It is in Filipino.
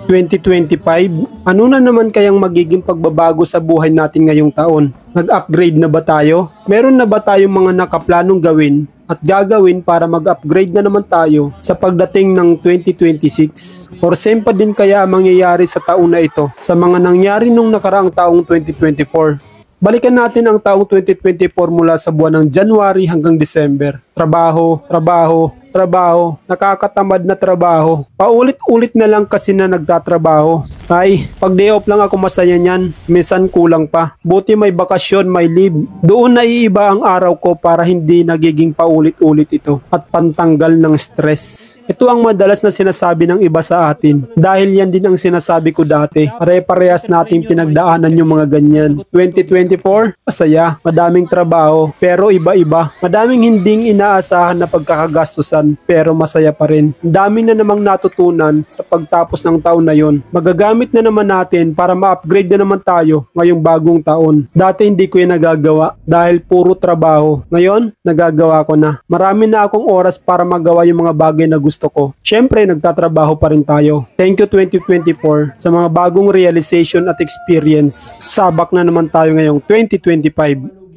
2025? Ano na naman kayang magiging pagbabago sa buhay natin ngayong taon? Nag-upgrade na ba tayo? Meron na ba tayong mga nakaplanong gawin at gagawin para mag-upgrade na naman tayo sa pagdating ng 2026? Or same pa din kaya ang mangyayari sa taon na ito sa mga nangyari nung nakaraang taong 2024? Balikan natin ang taong 2024 mula sa buwan ng January hanggang December. Trabaho, trabaho, trabaho, nakakatamad na trabaho. Paulit-ulit na lang kasi na nagtatrabaho. Ay, pag day off lang ako masaya niyan, minsan kulang pa. Buti may bakasyon, may leave. Doon naiiba ang araw ko para hindi nagiging paulit-ulit ito at pantanggal ng stress. Ito ang madalas na sinasabi ng iba sa atin. Dahil yan din ang sinasabi ko dati. Pare-parehas nating pinagdaanan yung mga ganyan. 2024, masaya, madaming trabaho, pero iba-iba. Madaming hinding inaasahan na pagkakagastusan, pero masaya pa rin. Dami na namang natutunan sa pagtapos ng taon na yon. Magagamit na naman natin para ma-upgrade na naman tayo ngayong bagong taon. Dati hindi ko yan nagagawa dahil puro trabaho. Ngayon, nagagawa ko na. Marami na akong oras para magawa yung mga bagay na gusto ko. Syempre, nagtatrabaho pa rin tayo. Thank you 2024 sa mga bagong realization at experience. Sabak na naman tayo ngayong 2025.